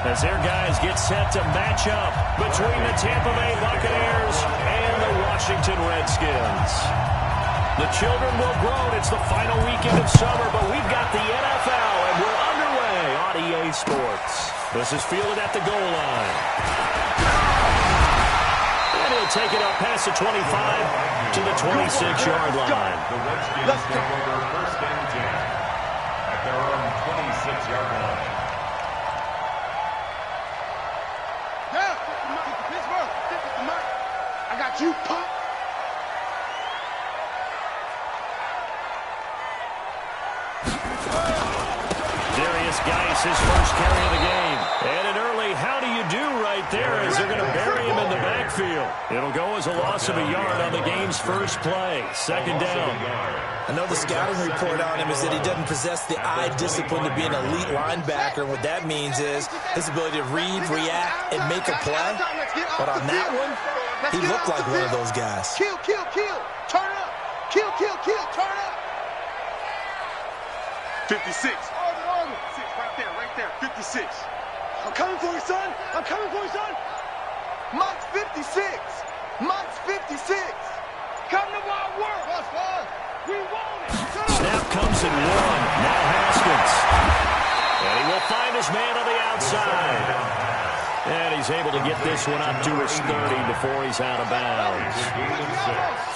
as their guys get set to match up between the Tampa Bay Buccaneers and the Washington Redskins. The children will grow. It's the final weekend of summer, but we've got the NFL, and we're underway on EA Sports. This is fielded at the goal line. And he'll take it up past the 25 to the 26-yard line. The Redskins take over first and 10 at their own 26-yard line. I got you, Pop. Darius Geis, his first carry of the game. And an early how do you do right there as they're going to bury him in the backfield. It'll go as a loss of a yard on the game's first play. Second down. I know the scouting report on him is that he doesn't possess the eye discipline to be an elite linebacker. And what that means is his ability to read, react, and make a play. But on that one, he looked like one of those guys. Kill, kill, kill. Turn up. Kill, kill, kill. Turn up. 56. Right there. 56. I'm coming for you, son. I'm coming for you, son. Mike's 56. Mike's 56. Come to my work. We want it. Snap comes in one. Now Haskins. And he will find his man on the outside. And he's able to get this one up to his 30 before he's out of bounds.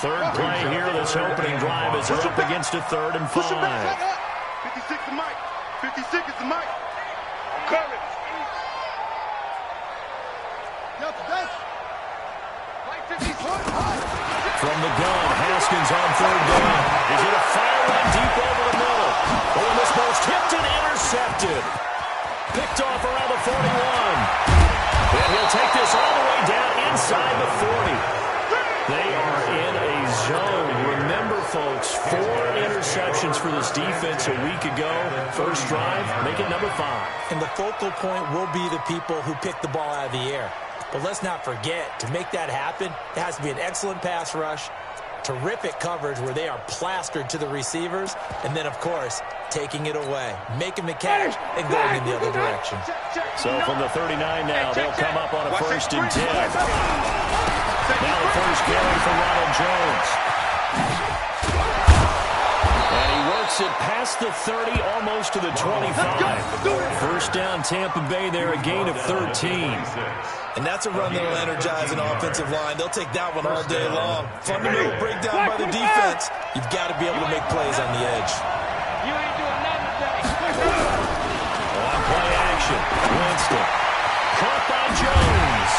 Third play here, this opening drive as they're up against a 3rd and 5. 56 to Mike. 56 is to Mike. I'm coming. From the gun, Haskins on 3rd down. He's going to fire one deep over the middle. Oh, this ball's tipped and intercepted. Picked off around the 41. And he'll take this all the way down inside the 40. They are in a zone. Remember, folks, 4 interceptions for this defense a week ago. First drive, make it number 5. And the focal point will be the people who pick the ball out of the air. But let's not forget, to make that happen, it has to be an excellent pass rush, terrific coverage where they are plastered to the receivers, and then, of course, taking it away, making the catch, and going in the other direction. So from the 39 now, they'll come up on a 1st and 10. Now the first carry for Ronald Jones. And he works it past the 30, almost to the 25. First down, Tampa Bay there, a gain of 13. And that's a run that will energize an offensive line. They'll take that one all day long. Fundamental breakdown by the defense. You've got to be able to make plays on the edge. You ain't doing nothing today. On play action, Winston. Caught by Jones.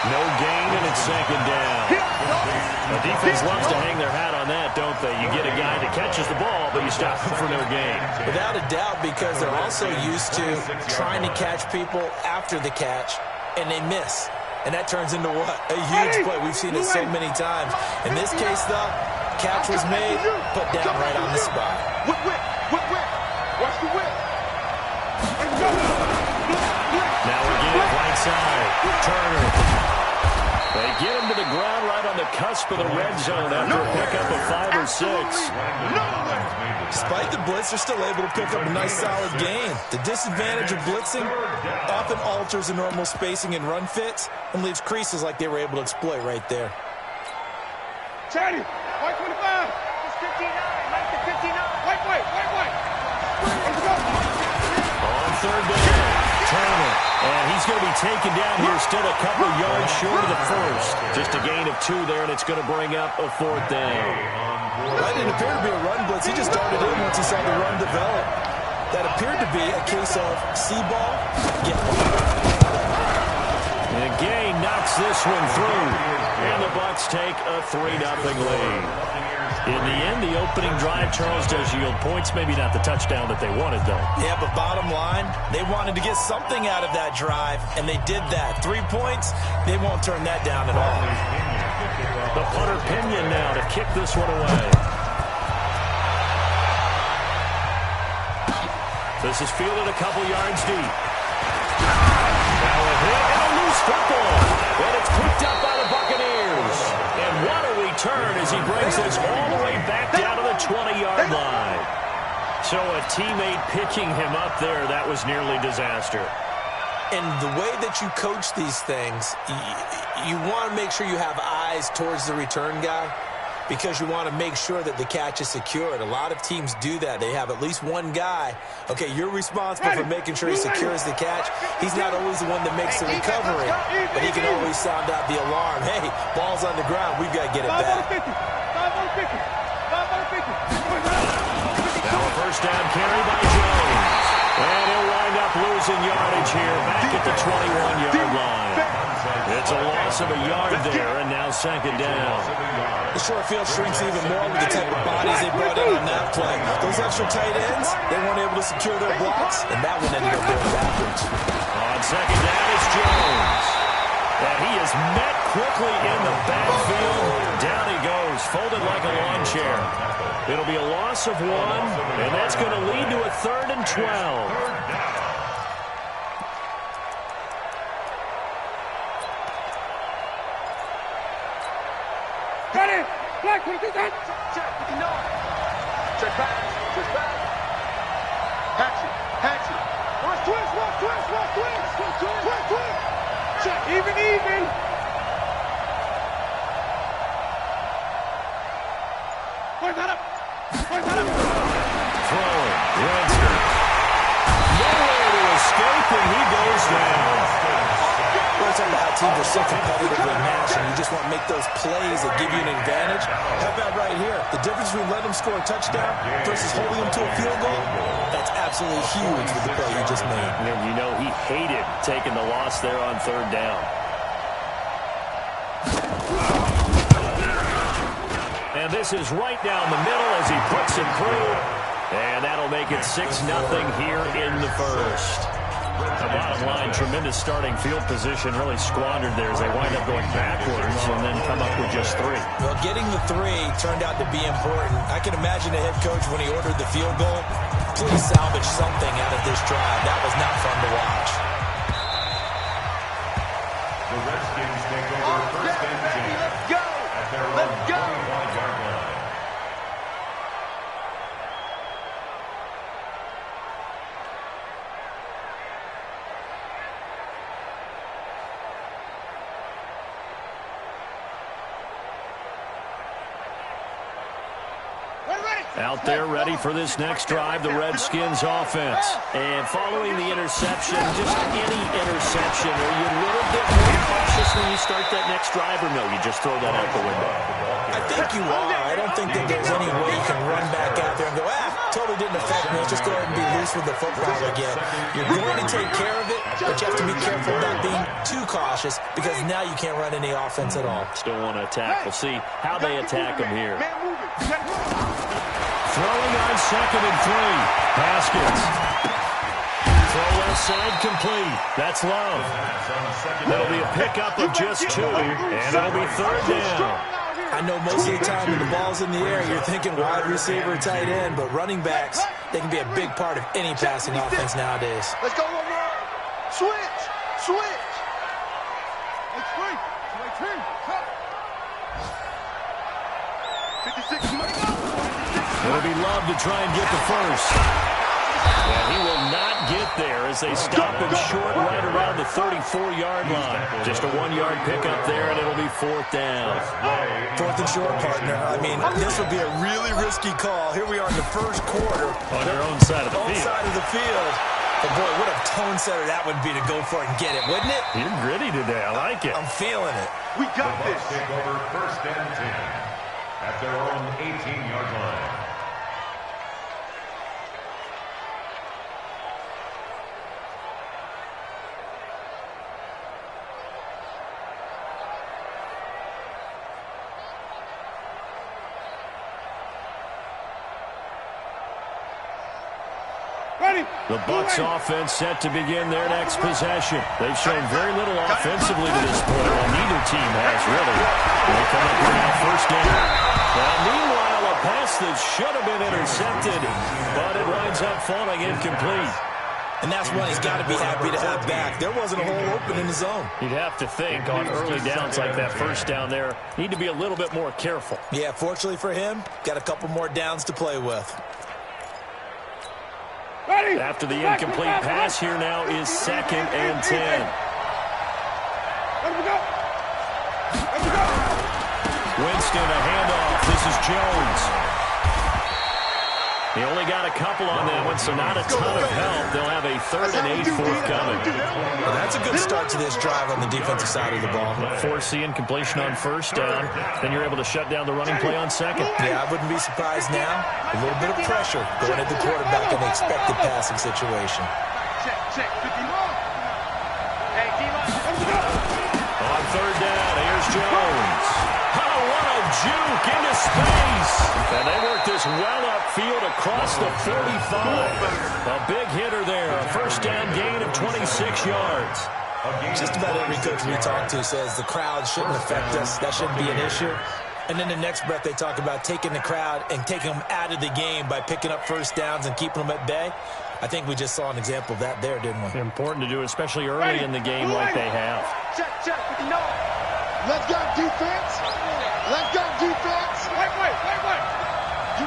No gain, and it's 2nd down. The defense loves to hang their hat on that, don't they? You get a guy that catches the ball, but you stop him for no gain. Without a doubt, because they're also used to trying to catch people after the catch, and they miss. And that turns into what? A huge play. We've seen it so many times. In this case, though, catch was made, put down right on the spot. Whip. Watch the whip. Now again, right side. Turner. They get him to the ground right on the cusp of the red zone after a pickup of 5 or 6. Despite the blitz, they're still able to pick up a nice, solid gain. The disadvantage of blitzing often alters the normal spacing and run fits and leaves creases like they were able to exploit right there. Chatty, white 25. It's 59. Like the 59. White. Let's go. On 3rd down, Turner. And he's going to be taken down here, still a couple yards short of the first. Just a gain of 2 there, and it's going to bring up a 4th down. That didn't appear to be a run blitz. He just darted in once he saw the run develop. That appeared to be a case of see ball, get ball. And Gay knocks this one through. And the Bucs take a 3-0 lead. In the end, the opening drive, Charles, does yield points. Maybe not the touchdown that they wanted, though. Yeah, but bottom line, they wanted to get something out of that drive, and they did that. 3 points, they won't turn that down at all. The punter Pinion now to kick this one away. This is fielded a couple yards deep. Now a hit and a loose football. And it's picked up by the Buccaneers. And what a return as he brings this all the way back down to the 20-yard line. So a teammate picking him up there, that was nearly disaster. And the way that you coach these things, you want to make sure you have eyes towards the return guy because you want to make sure that the catch is secured. A lot of teams do that. They have at least one guy. Okay, you're responsible for making sure he secures the catch. He's not always the one that makes the recovery, but he can always sound out the alarm. Hey, ball's on the ground. We've got to get it back. Now a first down carry by Jones. And he'll wind up losing yardage here back at the 21-yard line. It's a loss of a yard there, and now second down. The short field shrinks even more with the type of bodies they brought in on that play. Those extra tight ends, they weren't able to secure their blocks, and that one ended up going backwards. On second down, it's Jones. And he is met quickly in the backfield. Down he goes, folded like a lawn chair. It'll be a loss of 1, and that's going to lead to a 3rd and 12. Got it! Black, what is that? Check, no. Check back, check back. Hatch it. Watch twist. Check, even. Point that up. Throwing, Redskins. Nowhere to escape, and he goes down. We're talking about how teams are so competitively matched, and you just want to make those plays that give you an advantage. How about right here? The difference between letting them score a touchdown versus holding them to a field goal, that's absolutely huge with the play you just made. And you know he hated taking the loss there on 3rd down. And this is right down the middle as he puts it through. And that'll make it 6-0 here in the first. The bottom line, tremendous starting field position, really squandered there as they wind up going backwards and then come up with just 3. Well, getting the 3 turned out to be important. I can imagine the head coach when he ordered the field goal, please salvage something out of this drive. That was not fun to watch. The Redskins take over first and 10. Let's go! At their own 21-yard line. Out there ready for this next drive, the Redskins offense. And following the interception, just any interception, are you a little bit more cautious when you start that next drive, or no, you just throw that out the window? I think you are. I don't think that there's any way you can run back out there and go, totally didn't affect me. Let's just go ahead and be loose with the football again. You're going to take care of it, but you have to be careful about being too cautious because now you can't run any offense at all. Still want to attack. We'll see how they attack them here. Throwing on 2nd and 3. Haskins. Throw left side complete. That's Love. That'll be a pickup of just 2, and it'll be 3rd down. I know most of the time when the ball's in the air, you're thinking wide receiver, tight end, but running backs, they can be a big part of any passing offense nowadays. Let's go one more. Switch. Let's swing. 56, money go. It'll be Love to try and get the first. And he will not get there as they stop him short right around the 34-yard line. Just a 1-yard pickup there, and it'll be 4th down. 4th and short, partner. I mean, this would be a really risky call. Here we are in the first quarter. On their own side of the field. But, boy, what a tone setter that would be to go for it and get it, wouldn't it? You're gritty today. I like it. I'm feeling it. We got this. Take over first and 10 at their own 18-yard line. The Bucs offense set to begin their next possession. They've shown very little offensively to this point, while neither team has really. They come up here now, first down. Now, meanwhile, a pass that should have been intercepted, but it winds up falling incomplete. And that's one he's got to be happy to have back. There wasn't a hole open in the zone. You'd have to think on early downs like that first down there, need to be a little bit more careful. Yeah, fortunately for him, got a couple more downs to play with. After the incomplete pass, here now is 2nd and 10. Winston, a handoff. This is Jones. He only got a couple on that one, so not a ton of help. They'll have a 3rd and 8 forthcoming. Well, that's a good start to this drive on the defensive side of the ball. Force the incompletion on 1st down. Then you're able to shut down the running play on 2nd. Yeah, I wouldn't be surprised now. A little bit of pressure going at the quarterback in the expected passing situation. Check. On 3rd down, here's Jones. Oh, what a juke into space. And they work this well upfield across the 45. A big hitter there. A 1st down gain of 26 yards. Just about every coach we talk to says the crowd shouldn't affect us. That shouldn't be an issue. And then the next breath they talk about taking the crowd and taking them out of the game by picking up 1st downs and keeping them at bay. I think we just saw an example of that there, didn't we? Important to do, especially early in the game like they have. Check. Let's go, defense. Let's go, defense. Wait. You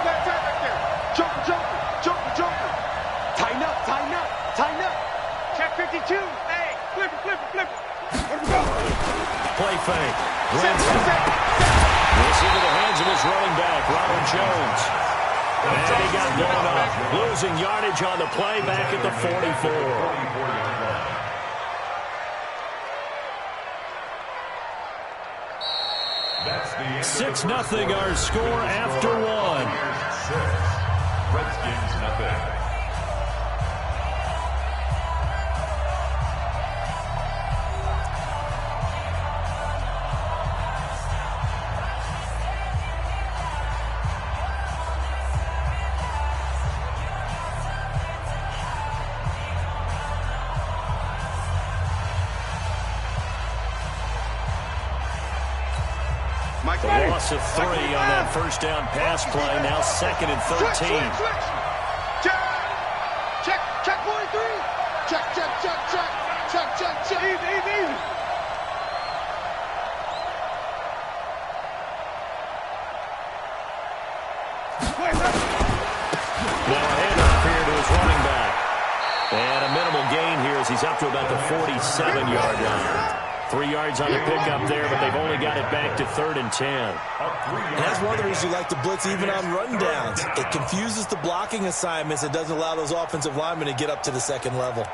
got tight right there. Joker. Tighten up. Check 52. Hey, flip it. Let me go. Play fake. Winston. This into the hands of his running back, Ronald Jones. And he got blown up. Losing yardage on the play back at the 44. 6-0 our score after 1. Redskins nothing. The loss of 3 on that 1st down pass play. Now 2nd and 13. Check 43. Check. Easy. Now a handoff here to his running back. And a minimal gain here as he's up to about the 47-yard line. 3 yards on the pickup there, but they've only got it back to 3rd and 10. And that's one of the reasons you like to blitz even on rundowns. It confuses the blocking assignments. It doesn't allow those offensive linemen to get up to the 2nd level.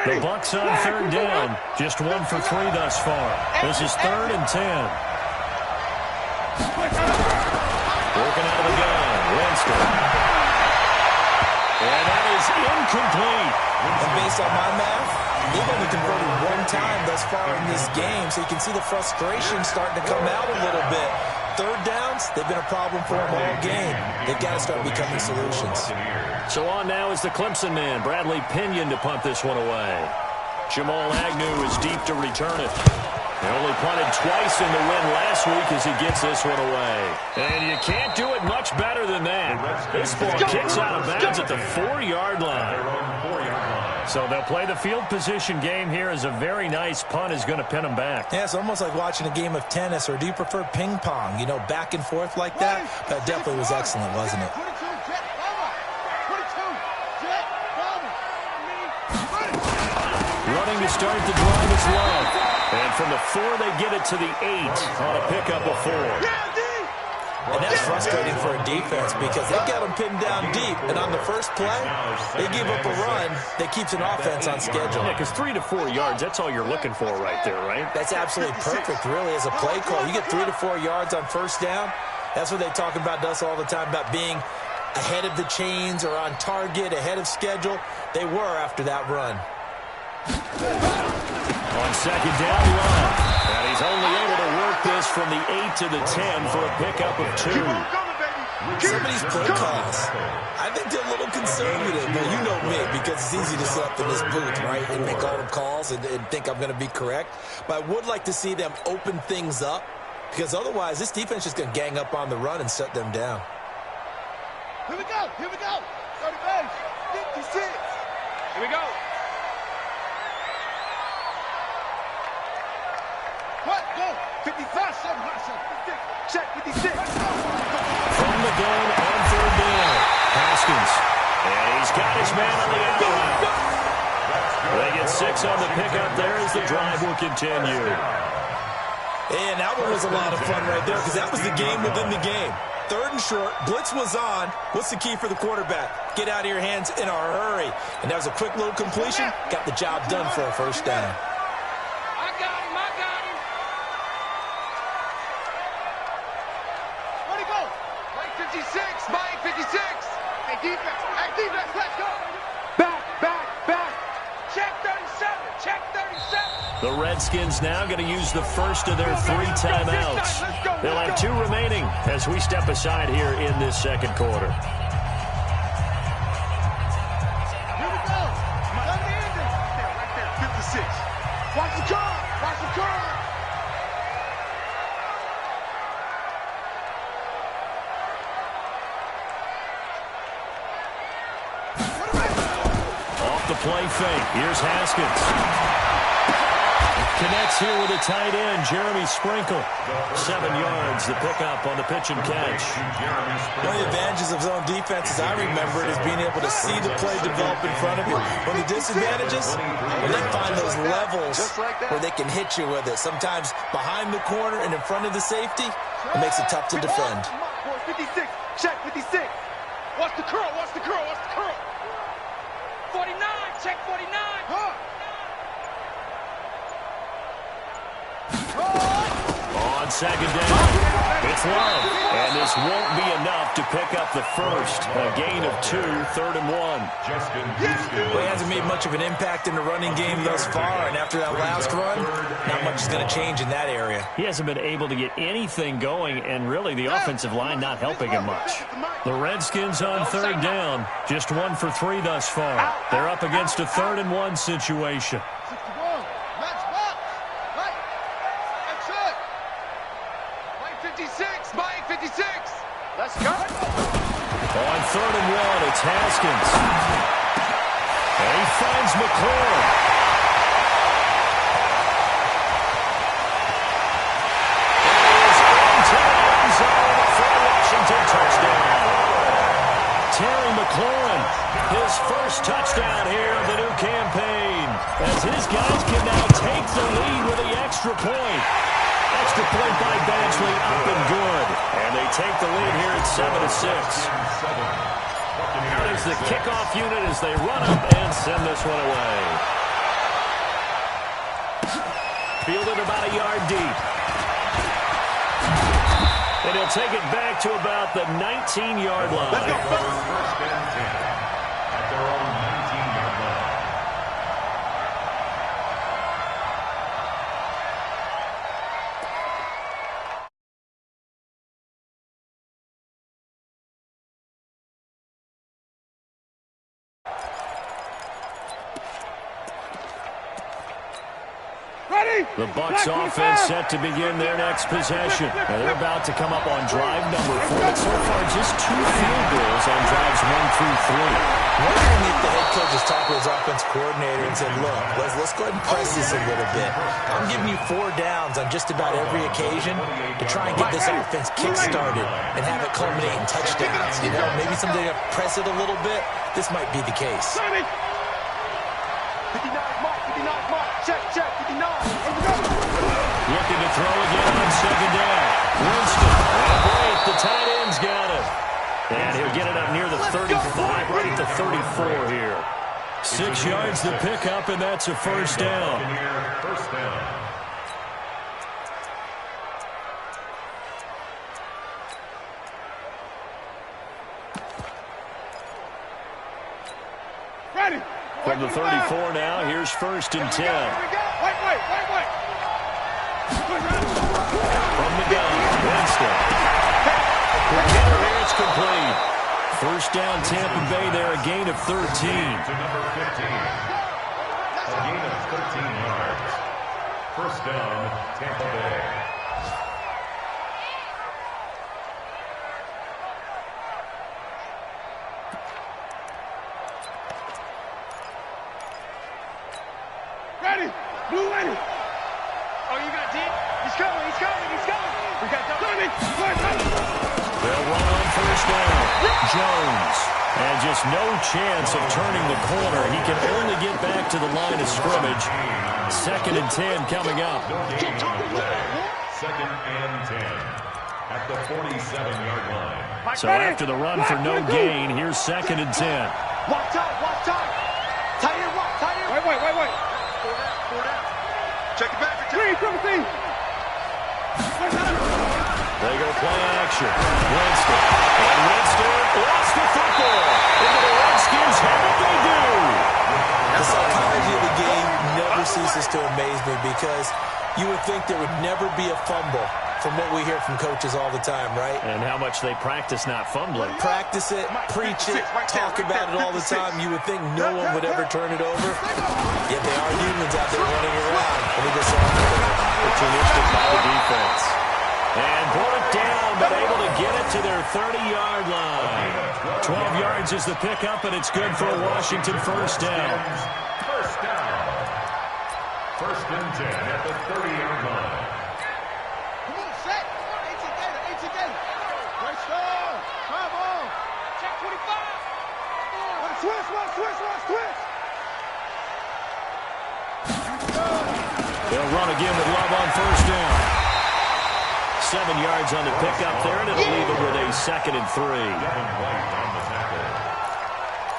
The Bucs on 3rd down. Just 1 for 3 thus far. This is 3rd and 10. Working out of the gun. Winston. And that is incomplete. And based on my math, they've only converted 1 time thus far in this game, so you can see the frustration starting to come out a little bit. 3rd downs, they've been a problem for them all game. They've got to start becoming solutions. So on now is the Clemson man, Bradley Pinion, to punt this one away. Jamal Agnew is deep to return it. They only punted twice in the win last week as he gets this one away. And you can't do it much better than that. This ball kicks out of bounds at the 4-yard line. So they'll play the field position game here as a very nice punt is going to pin them back. Yeah, it's almost like watching a game of tennis, or do you prefer ping pong? You know, back and forth like that? That definitely was excellent, wasn't it? Running to start the drive is Love. And from the 4, they get it to the 8 on a pickup of 4. And that's frustrating for a defense because they've got them pinned down deep. And on the first play, they give up a run that keeps an offense on schedule. Yeah, because 3 to 4 yards, that's all you're looking for right there, right? That's absolutely perfect, really, as a play call. You get 3 to 4 yards on 1st down. That's what they talk about to us all the time, about being ahead of the chains or on target, ahead of schedule. They were after that run. On 2nd down, Love. And he's only able to work this from the 8 to the 10 for a pickup of 2. Some of these play calls, I think they're a little conservative. But you know me, because it's easy to sit up in this booth, right, and make all the calls and think I'm going to be correct. But I would like to see them open things up, because otherwise this defense is just going to gang up on the run and shut them down. Here we go. 30 base. 56. Here we go. What? Go. Check 56. From the gun on third down. Haskins. And he's got his man on the out route. They get 6 on the pickup there as the drive will continue. And that one was a lot of fun right there because that was the game within the game. Third and short, blitz was on. What's the key for the quarterback? Get out of your hands in a hurry. And that was a quick little completion. Got the job done for a first down. I got him. Where'd he go? Mike 56. Mike 56. Hey, defense, let's go. Back. Check 37. Check 37. The Redskins now going to use the first of their 3 timeouts. They'll have 2 remaining as we step aside here in this second quarter. Here we go. Right there, 56. Watch the curve. Off the play fake. Here's Haskins. Connects here with a tight end, Jeremy Sprinkle. 7 yards, the pickup on the pitch and catch. One of the advantages of zone defense, as I remember it, is being able to see the play develop in front of you. One of the disadvantages, when they find those levels where they can hit you with it. Sometimes behind the corner and in front of the safety, it makes it tough to defend. 56. Check 56. Watch the curl. 49. Check 49. On second down, it's Love. And this won't be enough to pick up the first. A gain of 2, 3rd and 1. Well, he hasn't made much of an impact in the running game thus far, and after that last run, not much is going to change in that area. He hasn't been able to get anything going, and really the offensive line not helping him much. The Redskins on 3rd down, just 1 for 3 thus far. They're up against a 3rd and 1 situation. Mike 56. Let's go. On 3rd and 1, it's Haskins. And he finds McLaurin. It is into the end zone for a Washington touchdown. Terry McLaurin, his first touchdown here of the new campaign, as his guys can now take the lead with the extra point. Extra point by Badgley, up and good. And they take the lead here at 7-6. Out is the kickoff unit as they run up and send this one away. Fielded about a yard deep. And he'll take it back to about the 19-yard line. Let's go, first and 10 at their own 19-yard line. The Bucs offense set to begin their next possession. Now they're about to come up on drive number 4, but so far just 2 field goals on drives 1 through 3. Wondering if the head coach is talking to his offense coordinator and said, look, let's go ahead and press this a little bit. I'm giving you 4 downs on just about every occasion to try and get this offense kick-started and have it culminate in touchdowns. You know, maybe someday to press it a little bit. This might be the case. 59 mark. Check, 59. Looking to throw again on second down. Winston, and break. The tight end's got it. And he'll get it up near the 35, right at the 34 here. 6 yards to pick up, and that's a first down. First down. Ready. From the 34 now, here's 1st and 10. Wait. From the gun, Winston. Here it's complete. First down, Tampa Bay there, a gain of 13. To number 15. A gain of 13 yards. First down, Tampa Bay. Ready. Blue ready. Oh, you got deep? You We got that. They'll run on first down. Jones. And just no chance of turning the corner. He can only get back to the line of scrimmage. 2nd and 10 coming up. Second and 10 at the 47-yard line. So after the run for no gain, here's 2nd and 10. Walk time. Tight end, walk, tight end. Wait. 4 down. Check it back. They go play action. Winston. And Winston lost the football. Into the Redskins' hand they do. The psychology of the game never ceases to amaze me because you would think there would never be a fumble from what we hear from coaches all the time, right? And how much they practice not fumbling. Practice it, preach it, talk about it all the time. You would think no one would ever turn it over. Yet they are humans out there running around. And we just saw opportunistic by the defense. And brought it down, but able to get it to their 30-yard line. 12 yards is the pickup, and it's good for a Washington first down. First down. 1st and 10 at the 30-yard line. Come on, set. Eight together. Great stuff. Come on. Check 25. Switch. They'll run again with Love on first down. 7 yards on the pickup there, and it'll leave it with a 2nd and 3. Devin White on the tackle.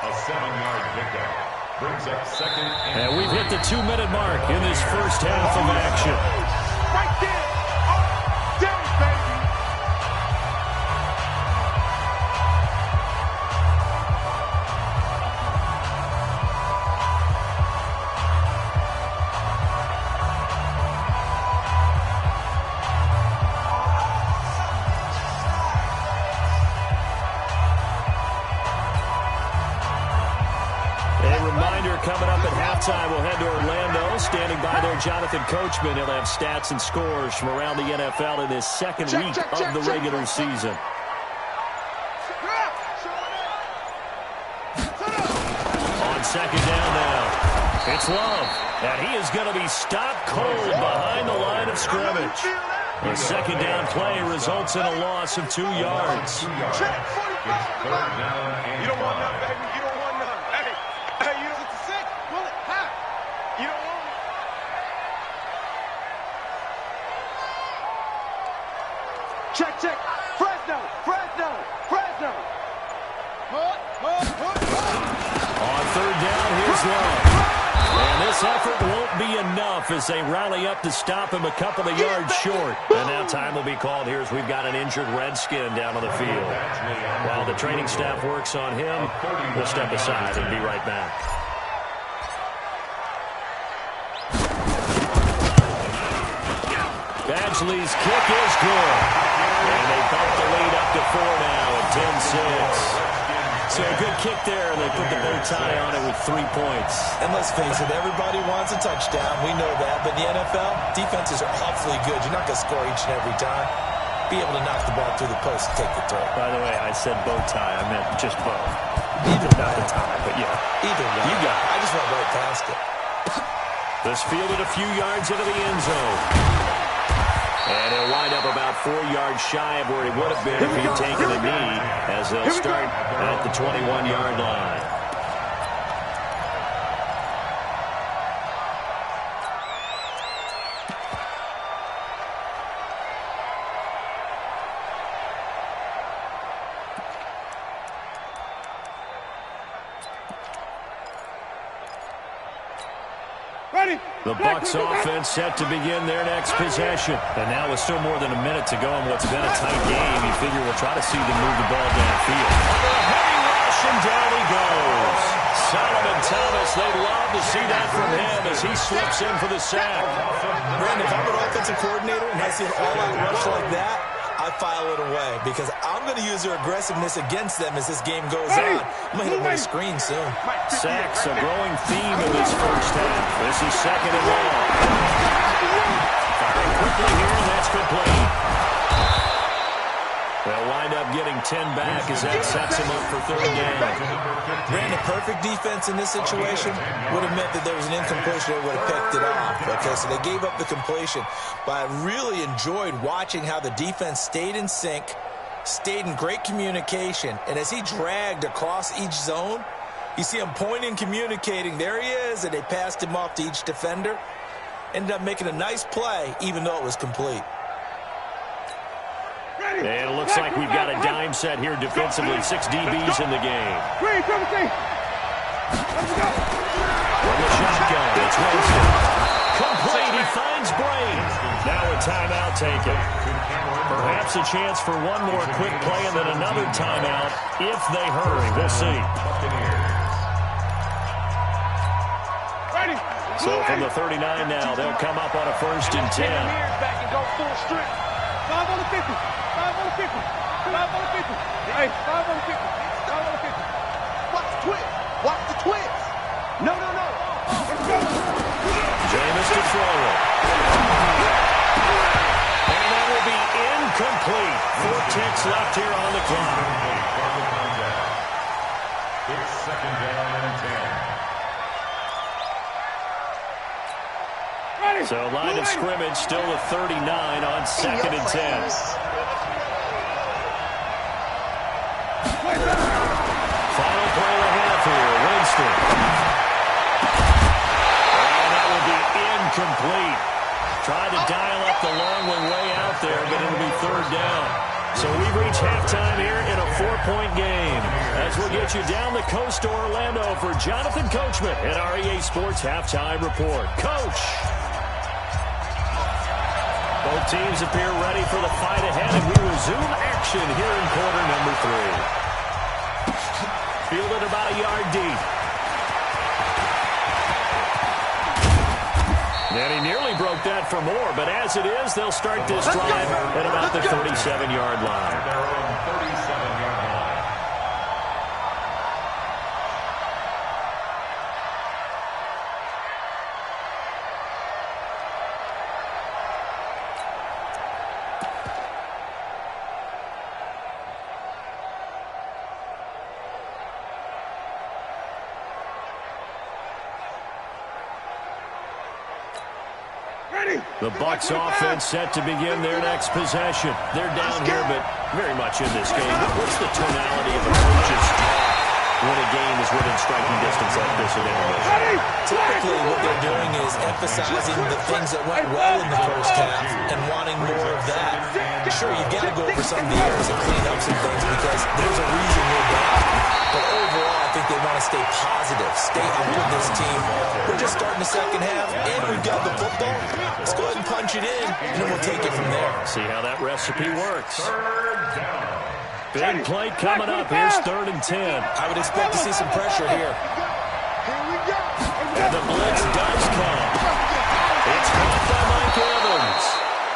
A 7-yard pickup. Brings up 2nd and we've hit the 2-minute mark in this first half of action. Right there. Damn, baby. Coming up at halftime, we'll head to Orlando. Standing by there, Jonathan Coachman. He'll have stats and scores from around the NFL in his second week of the regular season. On second down now, it's Love. And he is going to be stopped cold behind the line of scrimmage. The second down play results in a loss of 2 yards. It's 3rd down and You don't want none, baby. You don't want none. Hey, you don't get the 6. Pull it. High. You don't want it. Check. Fresno. On 3rd down, here's Love. And this effort won't be enough as they rally up to stop him a couple of yards short. And now time will be called here as we've got an injured Redskin down on the field. While the training staff works on him, we'll step aside and be right back. Badgley's kick is good. And they bump the lead up to 4 now at 10-6. So a good kick there. They put the bow tie on it with 3 points. And let's face it, everybody wants a touchdown. We know that. But in the NFL, defenses are awfully good. You're not going to score each and every time. Be able to knock the ball through the post and take the throw. By the way, I said bow tie. I meant just bow. Either not the tie, but yeah. Either way. You got it. I just went right past it. This fielded a few yards into the end zone. And he'll wind up about 4 yards shy of where he would have been if he'd taken a knee, as they'll start at the 21-yard line. The Bucs offense set to begin their next possession. And now with still more than a minute to go in what's been a tight game, you figure we'll try to see them move the ball downfield. Under a heavy rush, and down he goes. Solomon Thomas, they'd love to see that from him as he slips in for the sack. Brandon, if I'm an offensive coordinator and I see an all-out rush like that, I file it away because I'm going to use their aggressiveness against them as this game goes on. I'm going to hit them with a screen soon. Sacks, a growing theme in this first half. This is 2nd and long. Firing quickly here, and that's complete. They'll wind up getting 10 back as that sets him up for third down. Ran the perfect defense in this situation. Would have meant that there was an incompletion. They would have picked it off. Okay, so they gave up the completion. But I really enjoyed watching how the defense stayed in sync, stayed in great communication. And as he dragged across each zone, you see him pointing, communicating. There he is, and they passed him off to each defender. Ended up making a nice play, even though it was complete. And it looks like we've got a dime set here defensively. 6 DBs in the game. From the shotgun, it's Winston. Complete, he finds Brain. Now a timeout taken. Perhaps a chance for one more quick play and then another timeout if they hurry. We'll see. So from the 39 now, they'll come up on a 1st and 10. 5 on the 50. 5 on the 50. 5 on the 50. Hey, 5 on the 50. 5 on the 50. Watch the twist. Watch the twist. No. Let's go. Jameis to throw it. And that will be incomplete. 4 ticks left here on the clock. It's 2nd down and 10. So line of scrimmage still with 39 on 2nd and 10. Final play of the half here, Winston. And that will be incomplete. Tried to dial up the long one way out there, but it'll be 3rd down. So we've reached halftime here in a 4-point game. As we'll get you down the coast to Orlando for Jonathan Coachman at our EA Sports Halftime Report. Coach! Both teams appear ready for the fight ahead, and we resume action here in quarter number 3. Fielded about a yard deep. And he nearly broke that for more, but as it is, they'll start this drive at about the 37-yard line. Their own 37-yard line. The Bucs offense set to begin their next possession. They're down here, but very much in this game. What's the tonality of a coach's talk when a game is within striking distance like this at intermission? Typically, what they're doing is emphasizing the things that went well in the first half and wanting more of that. Sure, you've got to go over some of the errors and clean up some things because there's a reason we're down. But overall, I think they want to stay positive, stay up with this team. We're just starting the second half, and we've got the football. Let's go ahead and punch it in, and then we'll take it from there. See how that recipe works. Big play coming up. Here's 3rd and 10. I would expect to see some pressure here. And the blitz does come. It's caught by Mike Evans.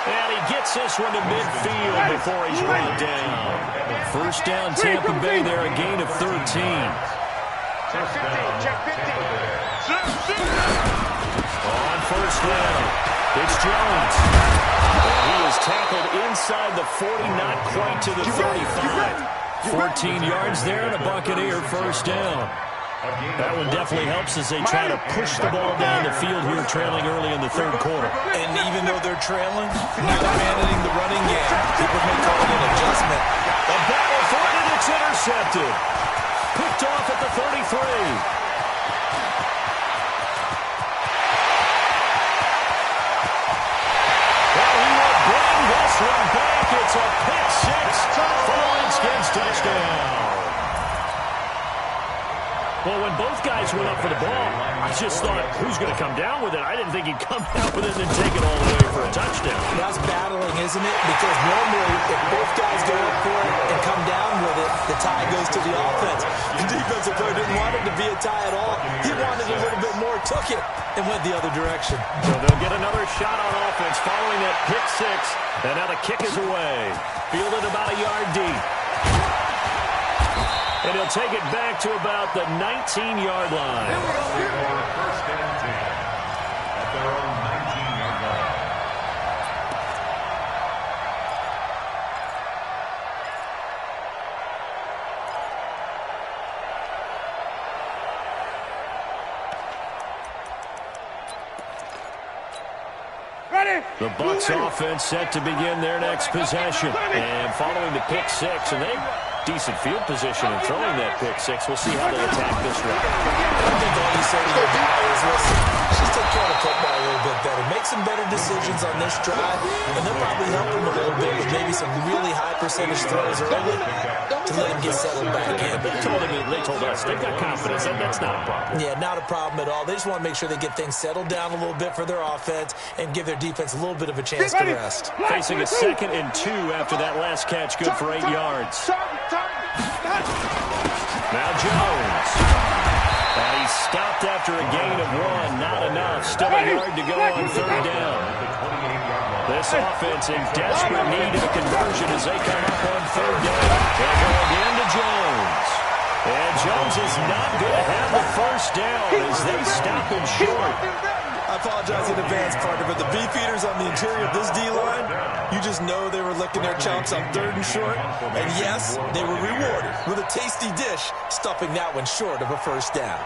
And he gets this one to midfield before he's brought down. 1st down, Tampa Bay there, a gain of 13. On 1st down, it's Jones. And he is tackled inside the 40, not quite to the 35. 14 yards there and a Buccaneer 1st down. That one definitely helps as they try to push the ball down the field here, trailing early in the 3rd quarter. And even though they're trailing, not abandoning the running game. People may call it an adjustment. A battle for it, and it's intercepted. Picked off at the 33. Well, he will bring this one back. It's a pick 6 for the Redskins touchdown. Well, when both guys went up for the ball, I just thought, who's going to come down with it? I didn't think he'd come down with it and then take it all the way for a touchdown. That's battling, isn't it? Because normally, if both guys go up for it and come down with it, the tie goes to the offense. The defensive player didn't want it to be a tie at all. He wanted a little bit more, took it, and went the other direction. So they'll get another shot on offense following that pick 6. And now the kick is away. Fielded about a yard deep. And he'll take it back to about the 19-yard line. They will score 1st and 10 at their own 19-yard line. The Bucs offense set to begin their next possession. And following the pick six, and they decent field position in throwing that pick six. We'll see how they attack this one. I think all you say to your guy is, listen, just take care of the football a little bit better. Make some better decisions on this drive, and they'll probably help him a little bit with maybe some really high percentage throws early to let him get settled back in. They told us they've got confidence. That's not a problem. Yeah, not a problem at all. They just want to make sure they get things settled down a little bit for their offense and give their defense a little bit of a chance to rest. Facing a 2nd and 2 after that last catch, good for 8 yards. Now Jones. And he's stopped after a gain of 1. Not enough. Still a yard to go on 3rd down. This offense in desperate need of a conversion as they come up on 3rd down. They'll go again to Jones. And Jones is not going to have the 1st down as they stop him short. I apologize in advance, partner, but the beefeaters on the interior of this D-line, you just know they were licking their chops on 3rd and short. And yes, they were rewarded with a tasty dish, stuffing that one short of a 1st down.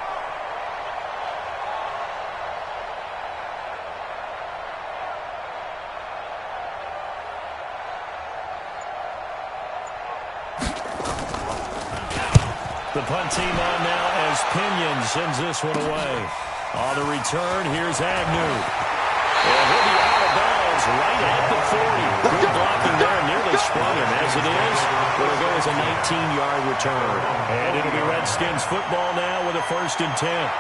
The punt team on now as Pinion sends this one away. On the return, here's Agnew. And he'll be out of bounds right at the 40. Good blocking there, nearly sprung him. As it is, it'll go as a 19-yard return. And it'll be Redskins football now with a 1st and 10.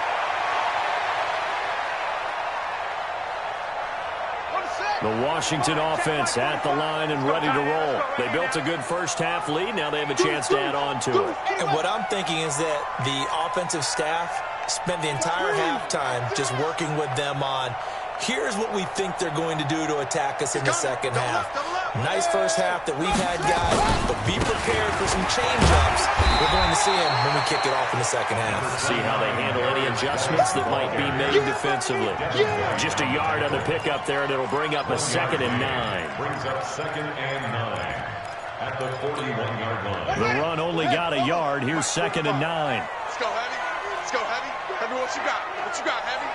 The Washington offense at the line and ready to roll. They built a good first-half lead. Now they have a chance to add on to it. And what I'm thinking is that the offensive staff spent the entire halftime just working with them on, here's what we think they're going to do to attack us in the 2nd half. Nice first half that we've had, guys, but be prepared for some change-ups. We're going to see them when we kick it off in the 2nd half. See how they handle any adjustments that might be made defensively. Just a yard on the pickup there, and it'll bring up a 2nd and 9. Brings up 2nd and 9 at the 41-yard line. The run only got a yard. Here's 2nd and 9. Let's go, Heavy. Let's go, Heavy. Heavy, what you got? What you got, Heavy?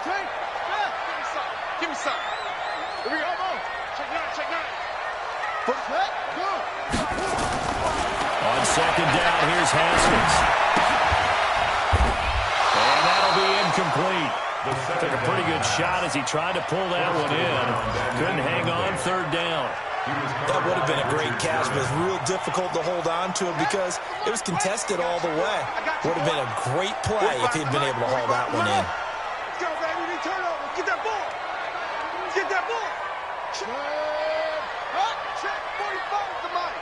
Okay. Give me some. Give me some. Here we go. Check 9. Check 9. First cut. Go. On 2nd down, here's Haskins. And that'll be incomplete. Took a pretty good shot as he tried to pull that one in. Couldn't hang on 3rd down. That would have been a great catch, but it's real difficult to hold on to it because it was contested all the way. Would have been a great play if he'd been able to haul that one in. Let's go, baby. Turn over. Get that ball. Get that ball. Check. Check. 45 is the mic.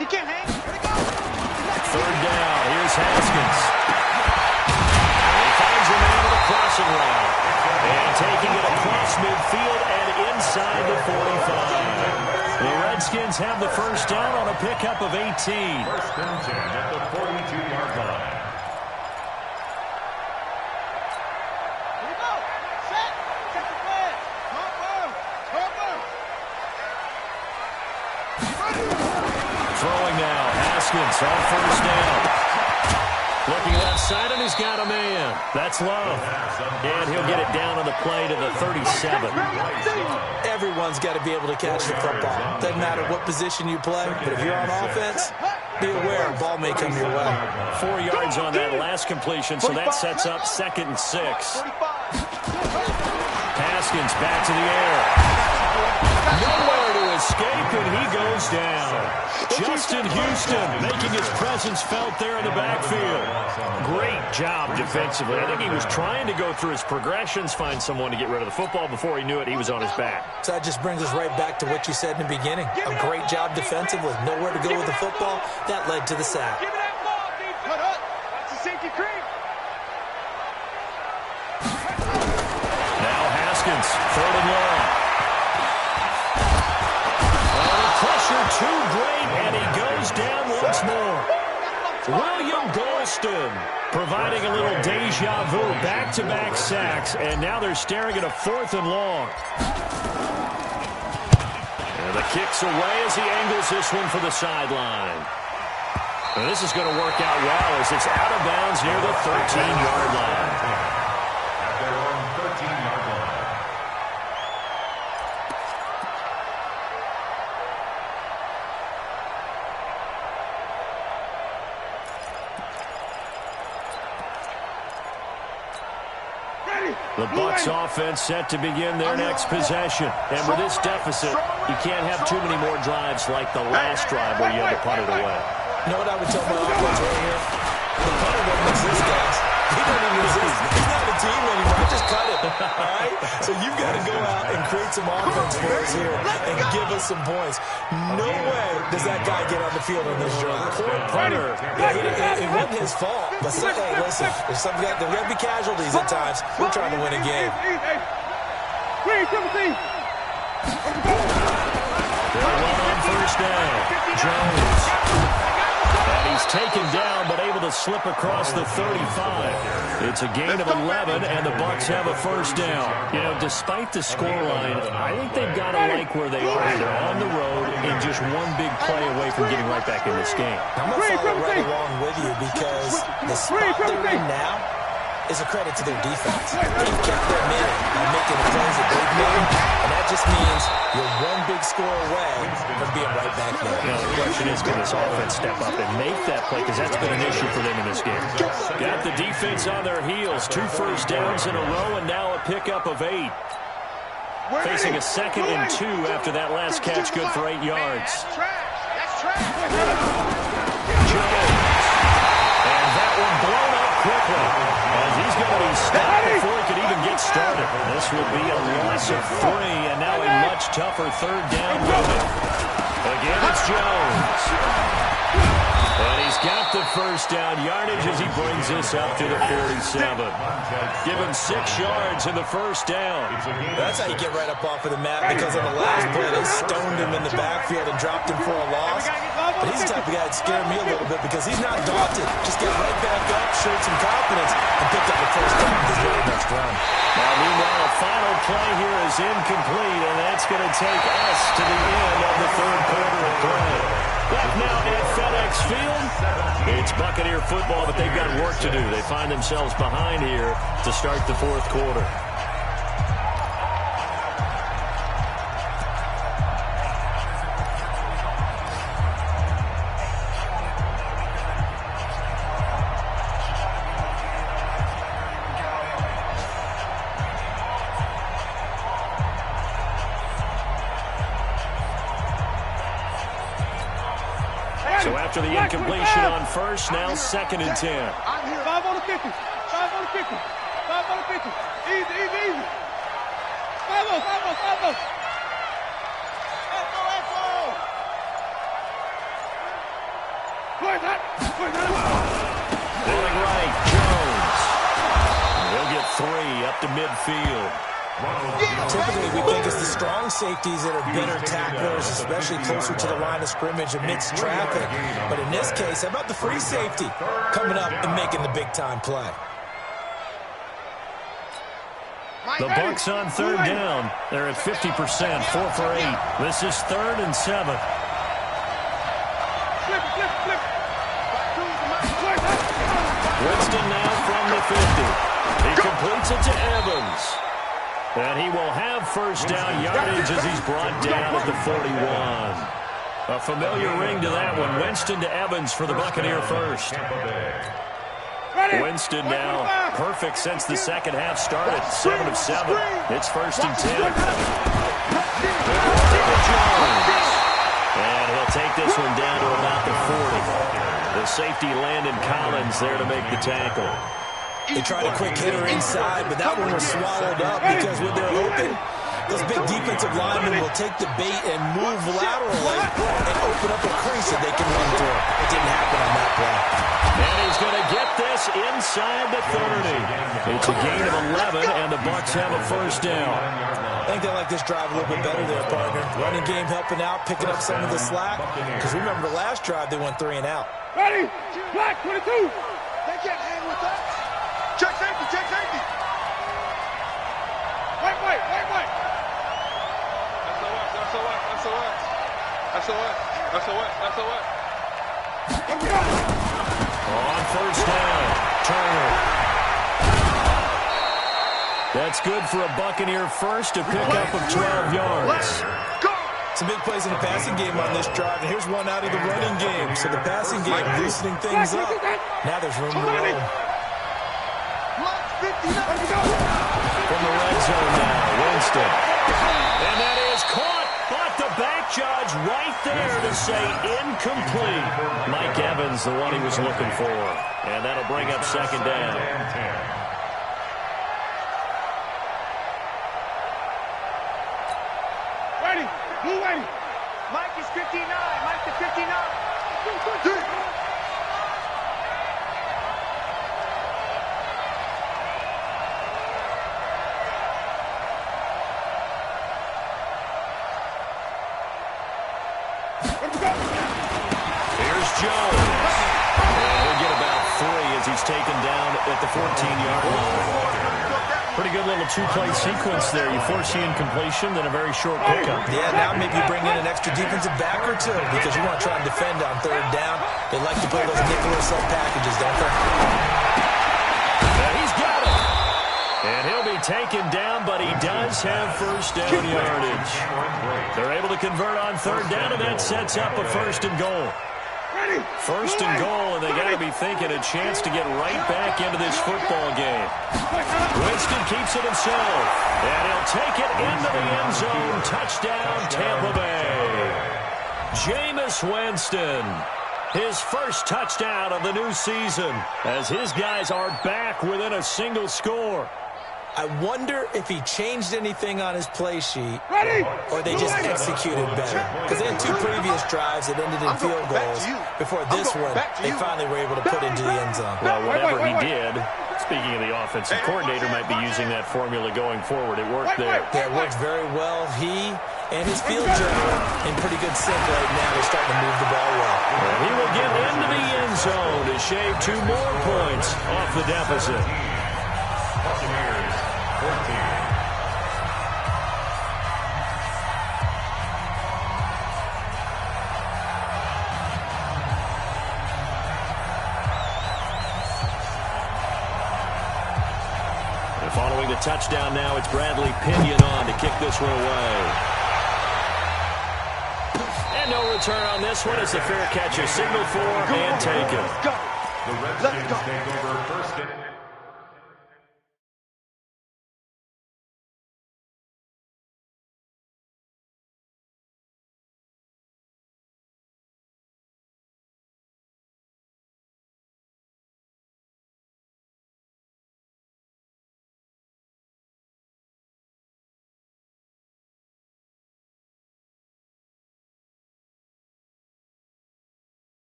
He can't hang. Here we go. 3rd down. Here's Haskins. And he finds a man with a crossing route. And taking it across midfield and inside the 45. The Redskins have the 1st down on a pickup of 18. 1st and 10 at the 42-yard line. Here we go. Set. Check the flag. Throwing now. Haskins on 1st down. Looking left side, and he's got a man. That's Love. And he'll get it down on the play to the 37. Everyone's got to be able to catch the football. Doesn't matter what position you play, but if you're on offense, be aware a ball may come your way. 4 yards on that last completion, so that sets up 2nd and 6. Haskins back to the air. Nowhere to escape, and he goes down. Justin Houston making his presence felt there in the backfield. Great job defensively. I think he was trying to go through his progressions, find someone to get rid of the football. Before he knew it, he was on his back. So that just brings us right back to what you said in the beginning. A great job defensively. Nowhere to go with the football. That led to the sack. Give me that ball, Steve. Cut up. That's a safety cream. Now Haskins, 3rd and long. Pressure too great, and he goes down once more. William Golston providing a little deja vu, back-to-back sacks, and now they're staring at a 4th and long. And the kick's away as he angles this one for the sideline. And this is going to work out well as it's out of bounds near the 13-yard line. At their own 13-yard line. The Bucs offense set to begin their next possession. And with this deficit, you can't have too many more drives like the last drive where you had to punt it away. You know what I would tell my offense right here? The punter doesn't exist, guys. He doesn't even exist. He's not a team anymore. Just cut it, all right? So you've got to go out and create some offense for us here and give us some points. No way does that guy get on the field on this drive. Poor punter. Yeah, it wasn't his fault. But hey, listen, there's got to be casualties at times. We're trying to win a game. They'll run on first down. Jones. And he's taken down, but able to slip across the 35. It's a gain of 11, and the Bucs have a first down. You know, despite the scoreline, I think they've got to like where they are. They're on the road and just one big play away from getting right back in this game. I'm going to follow right along with you because the spot they're in now is a credit to their defense. They've kept their men by making the plays that they've made, and that just means you're one big score away from being right back there. You know, the question is, can this offense step up and make that play? Because that's been an issue for them in this game. Got the defense on their heels. 2 first downs in a row, and now a pickup of 8. Facing a 2nd and 2 after that last catch, good for 8 yards. Jones. And that one blown up quickly. As he's going to be stopped before he could even get started. This will be a loss of 3, and now a much tougher 3rd down moment. Again, it's Jones. And he's got the first down yardage as he brings this up to the 47. Give him 6 yards in the first down. That's how you get right up off of the mat, because on the last play, they stoned him in the backfield and dropped him for a loss. But he's the type of guy that scared me a little bit because he's not daunted. Just get right back up, showed some confidence, and picked up the first down with his very next run. Now, meanwhile, a final play here is incomplete, and that's going to take us to the end of the 3rd quarter of play. Back now at FedEx Field. It's Buccaneer football, but they've got work to do. They find themselves behind here to start the 4th quarter. So after the incompletion on first, now 2nd and 10. 5 on the 50. 5 on the 50. 5 on the 50. Easy, easy, easy. 5 on, 5 on, 5 on. Rolling right, Jones. He'll get 3 up to midfield. Typically, we think it's the strong safeties that are better tacklers, especially closer to the line of scrimmage amidst traffic. But in this case, how about the free safety coming up and making the big-time play? The Bucs on 3rd down. They're at 50%, 4 for 8. This is 3rd and 7. Winston now from the 50. He completes it to Evans. And he will have first down yardage as he's brought down at the 41. A familiar ring to that one. Winston to Evans for the Buccaneer first. Winston now perfect since the second half started. 7 of 7. It's 1st and 10. And he'll take this one down to about the 40. The safety Landon Collins there to make the tackle. They tried a quick hitter inside, but that one was swallowed up because when they're open, those big defensive linemen will take the bait and move laterally and open up a crease that they can run through. It didn't happen on that play. And he's going to get this inside the 30. It's a gain of 11, and the Bucs have a first down. I think they like this drive a little bit better there, partner. Running game helping out, picking up some of the slack. Because remember, the last drive, they went 3 and out. Ready? Black 22. They can't hang with us. Check safety, check safety. Wait. SOS. On first down, Turner. That's good for a Buccaneer first, a pickup of 12 yards. Some big plays in the passing game on this drive, and here's one out of the running game. So the passing game loosening things up. Now there's room to roll. Winston. And that is caught, but the back judge right there to say incomplete. Mike Evans, the one he was looking for. And that'll bring up second down. Ready. Move ready. Mike is 59. Mike to 59. Here's Jones. And he'll get about 3 as he's taken down at the 14-yard line. Pretty good little two-play sequence there. You force the incompletion, then a very short pickup. Yeah, now maybe you bring in an extra defensive back or two because you want to try and defend on third down. They like to play those nickel or sub packages, don't they? And he's got it. And he'll be taken down, but he does have first down yardage. They're able to convert on third down, and that sets up a first and goal. First and goal, and they got to be thinking a chance to get right back into this football game. Winston keeps it himself, and he'll take it into the end zone. Touchdown, Tampa Bay. Jameis Winston, his first touchdown of the new season, as his guys are back within a single score. I wonder if he changed anything on his play sheet or they just executed better. Because they had 2 previous drives that ended in field goals. Before this one, they finally were able to put into the end zone. Well, whatever he did, speaking of the offensive coordinator, might be using that formula going forward. It worked there. Yeah, it worked very well. He and his field journal in pretty good sync right now. They're starting to move the ball well. And he will get into the end zone to shave 2 more points off the deficit. Buccaneers, 14. Following the touchdown now, it's Bradley Pinion on to kick this one away. And no return on this one. It's a fair catch, a signal for and taken. The Redskins take over first and...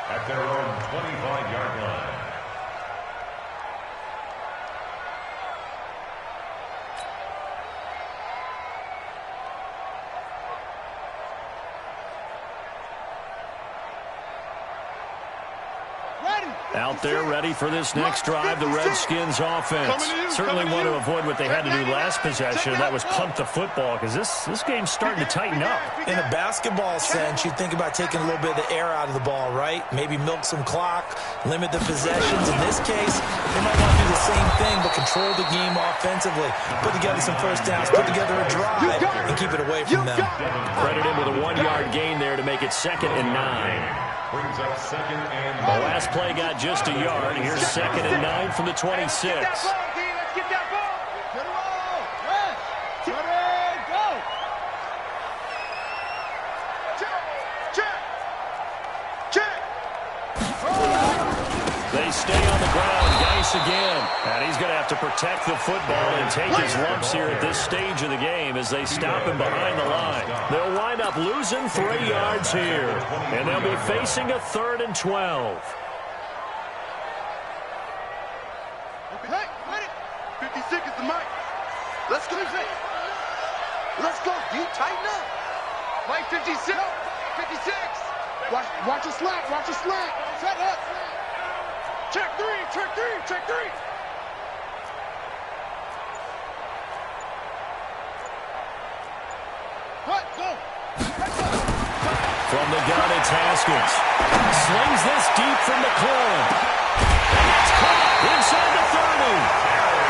at their own 25-yard line. Out there ready for this next drive, the Redskins offense. Certainly want to avoid what they had to do last possession, and that was punt the football, because this game's starting to tighten up. In a basketball sense, you think about taking a little bit of the air out of the ball, right? Maybe milk some clock, limit the possessions. In this case, they might want to do the same thing, but control the game offensively. Put together some first downs, put together a drive, and keep it away from them. Credit him with a 1-yard gain there to make it 2nd and 9. Brings up 2nd and 9. The last play got just a yard. Here's 2nd and 9 from the 26. Let's get that ball. Get it all. Rest. Get it. Go. Check. They stay on the ground. Geis again. And he's going to have to protect the football and take his lumps here at this stage of the game as they stop him behind the line. They'll wind up losing 3 yards here. And they'll be facing a 3rd and 12. Hey, ready? 56 is the mic. Let's go. Let's go. D, tighten up. Mike 56. 56. Watch a slant. Watch a slant. Set up. Check three. Check three. Check three. What? Go. From the gun, it's Haskins. Slings this deep from McLaurin. It's caught inside the 30.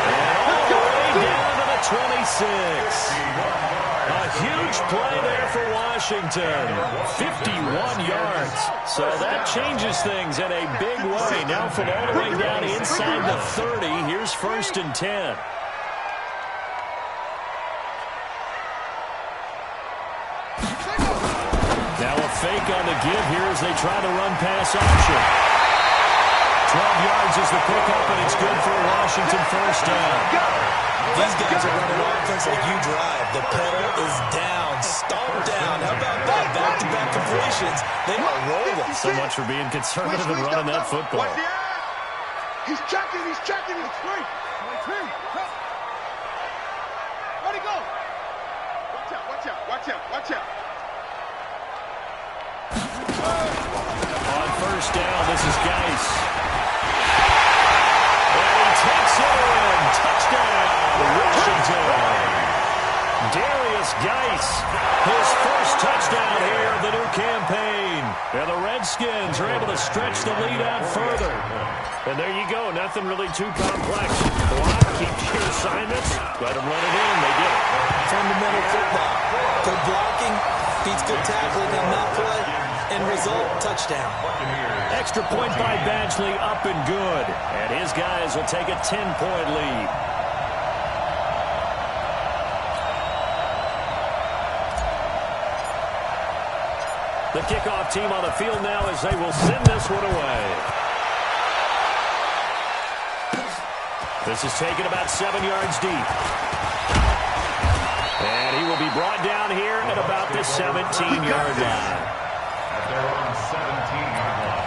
And all the way down to the 26. A huge play there for Washington. 51 yards. So that changes things in a big way. Now from all the way down inside the 30, here's 1st and 10. Now a fake on the give here as they try to run pass option. 12 yards is the pickup, and it's good for a Washington 1st down. These guys are running offense like you drive. The pedal is down, stomp down. How about that? Back-to-back completions. They are rolling. So much for being conservative and running that football. He's checking. He's checking. It's free. Where'd he go? Watch out. Watch out. Watch out. Watch out. On 1st down, this is Geis. And he takes it in. Touchdown, Washington. Darius Geis, his 1st touchdown here of the new campaign. And the Redskins are able to stretch the lead out further. And there you go. Nothing really too complex. Block, keep your assignments. Let them run it in. They did it. Fundamental football. Good blocking, beats good tackling on that play. End result, touchdown. Extra point by Badgley, up and good. And his guys will take a 10-point lead. The kickoff team on the field now as they will send this one away. This is taken about 7 yards deep. And he will be brought down here at about the 17-yard line. They're on 17-yard line.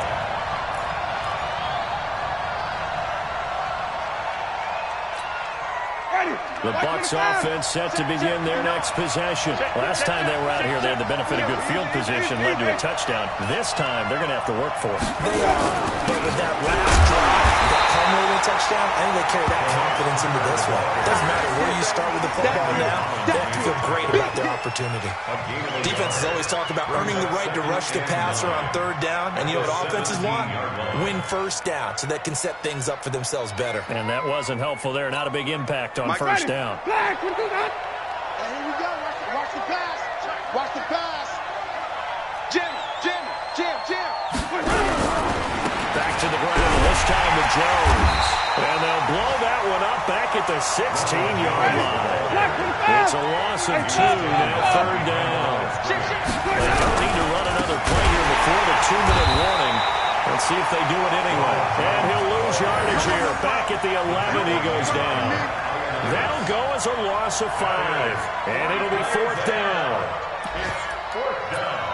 The Bucs offense set to begin their next possession. Last time they were out here, they had the benefit of good field position, led to a touchdown. This time, they're going to have to work for it. They are, but with that last drive, that culminating touchdown, I think they carry that confidence into this one. It doesn't matter where you start with the football now, they have to feel great about their opportunity. Defenses always talk about earning the right to rush the passer on 3rd down, and you know what offenses want? Win 1st down so they can set things up for themselves better. And that wasn't helpful there. Not a big impact on 1st down. Flag, here we go. Watch the pass. Watch the pass. Jim. Back to the ground, this time with Jones. And they'll blow that one up back at the 16-yard line. It's a loss of 2, now 3rd down. They don't need to run another play here before the 2-minute warning. Let's see if they do it anyway. And he'll lose yardage here. Back at the 11, he goes down. That'll go as a loss of 5. And it'll be 4th down. It's 4th down.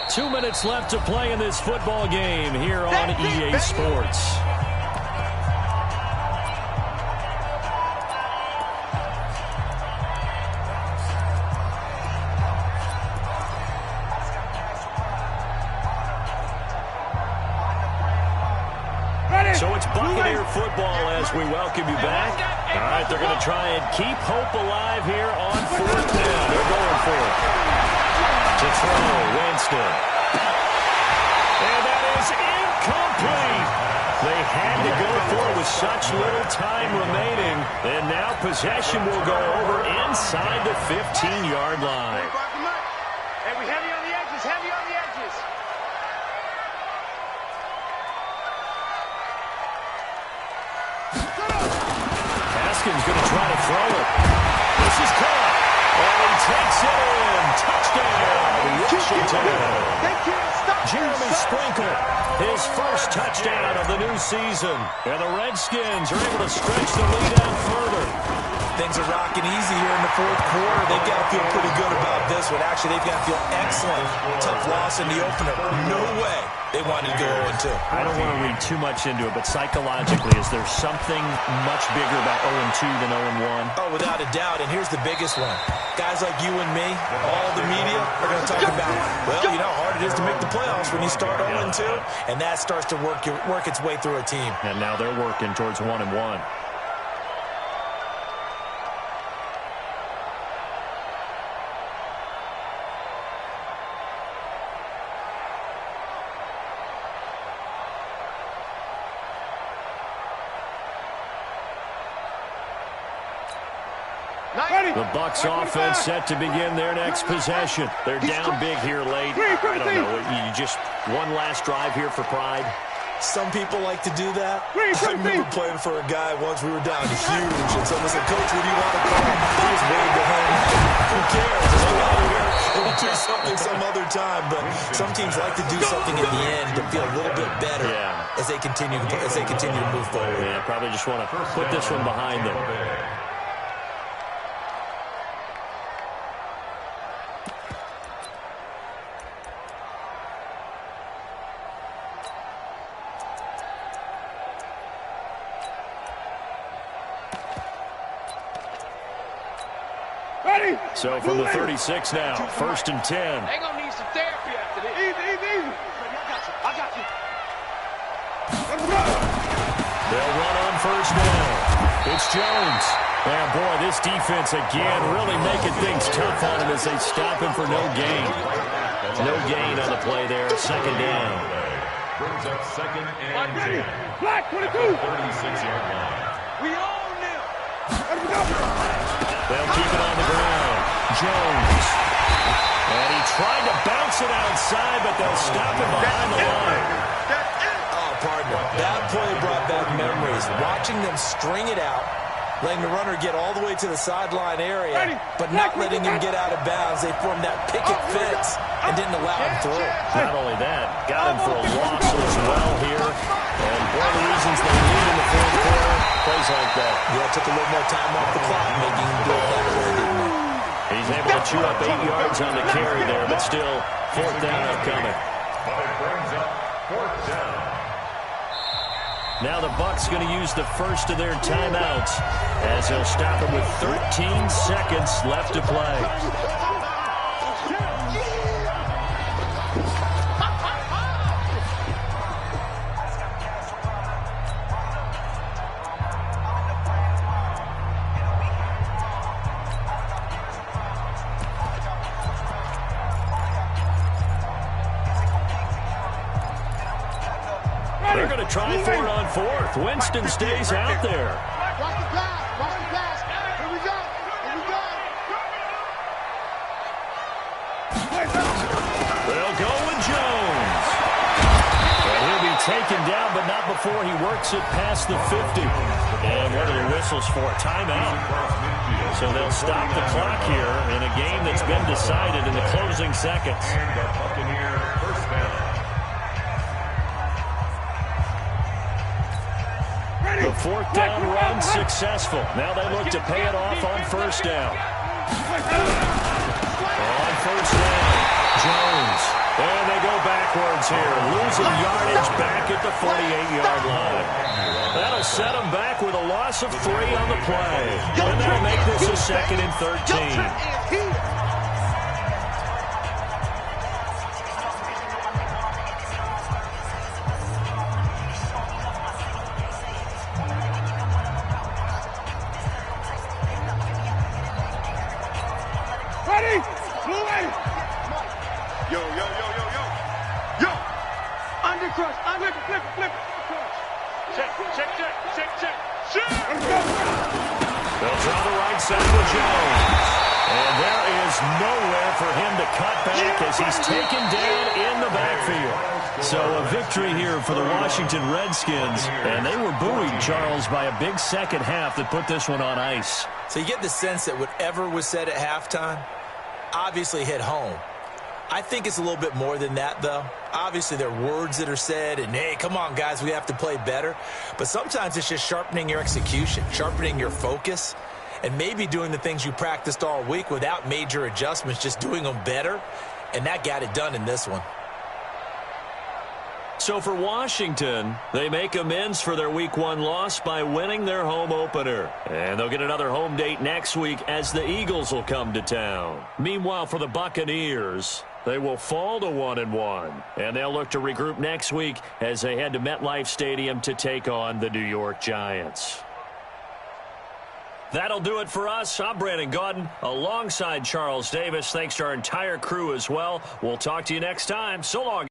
Two minutes left to play in this football game here on EA Sports. So it's Buccaneer football as we welcome you back. All right, they're going to try and keep hope alive here on 4th down. They're going for it. To throw, Winston. And that is incomplete. They had to go for it with such little time remaining. And now possession will go over inside the 15-yard line. Hey, we heavy on the edges, heavy on the edges. Haskins going to try to throw it. This is caught. And he takes it in. Touchdown, Washington. Jeremy Sprinkle, his 1st touchdown of the new season. And the Redskins are able to stretch the lead out further. things are rocking easy here in the fourth quarter. They've got to feel pretty good about this one. Actually, they've got to feel excellent. Tough loss in the opener. No way they wanted to go 0-2. I don't want to read too much into it, but psychologically, is there something much bigger about 0-2 than 0-1? Oh, without a doubt, and here's the biggest one. Guys like you and me, all the media, are going to talk about, well, you know how hard it is to make the playoffs when you start 0-2, and that starts to work its way through a team. And now they're working towards 1-1. The Bucs offense set to begin their next possession. They're down big here late. I don't know. You just one last drive here for pride. Some people like to do that. I remember playing for a guy once. We were down huge, and someone said, "Coach, what do you want to call?" He was waving to him. Who cares? Let's get out of here. We'll do something some other time. But some teams like to do something in the end to feel a little bit better as they continue to move forward. Yeah, probably just want to put this one behind them. So from the 36 now, 1st and 10. They're going to need some therapy after this. Easy. I got you. They'll run on 1st down. It's Jones. And boy, this defense again really making things tough on him as they stop him for no gain. No gain on the play there. 2nd down. Brings up 2nd and 10. Black 22. 36-yard line. We own them. They'll keep it on the ground. Jones. And he tried to bounce it outside, but they'll stop him behind the line. Oh, partner, that play brought back memories. Watching them string it out, letting the runner get all the way to the sideline area, but not letting him get out of bounds. They formed that picket fence and didn't allow him through. Not only that, got him for a loss as well here. And one of the reasons they lead in the fourth quarter, plays like that. Yeah, took a little more time off the clock, making him do it that way, didn't he? He's able to chew up 8 yards on the carry there, but still 4th down upcoming. But it brings up 4th down. Now the Bucs going to use the first of their timeouts as they'll stop it with 13 seconds left to play. They're going to try for it on 4th. Winston stays out there. Watch the pass. Here we go. They'll go with Jones. And he'll be taken down, but not before he works it past the 50. And what are the whistles for? Timeout. So they'll stop the clock here in a game that's been decided in the closing seconds. And the Buccaneer 1st down. The 4th down run successful. Now they look to pay it off on 1st down. On 1st down, Jones. And they go backwards here. Losing yardage back at the 48-yard line. That'll set them back with a loss of 3 on the play. And that'll make this a 2nd and 13. Yo. Under crush. Flip it. Check. They'll draw the right side with Jones. And there is nowhere for him to cut back as he's taken down in the backfield. So a victory here for the Washington Redskins. And they were buoyed, Charles, by a big second half that put this one on ice. So you get the sense that whatever was said at halftime obviously hit home. I think it's a little bit more than that, though. Obviously, there are words that are said, and, hey, come on, guys, we have to play better. But sometimes it's just sharpening your execution, sharpening your focus. and maybe doing the things you practiced all week without major adjustments, just doing them better, and that got it done in this one. So for Washington, they make amends for their Week 1 loss by winning their home opener. And they'll get another home date next week as the Eagles will come to town. Meanwhile, for the Buccaneers, they will fall to 1-1. And they'll look to regroup next week as they head to MetLife Stadium to take on the New York Giants. That'll do it for us. I'm Brandon Gaudin alongside Charles Davis. Thanks to our entire crew as well. We'll talk to you next time. So long.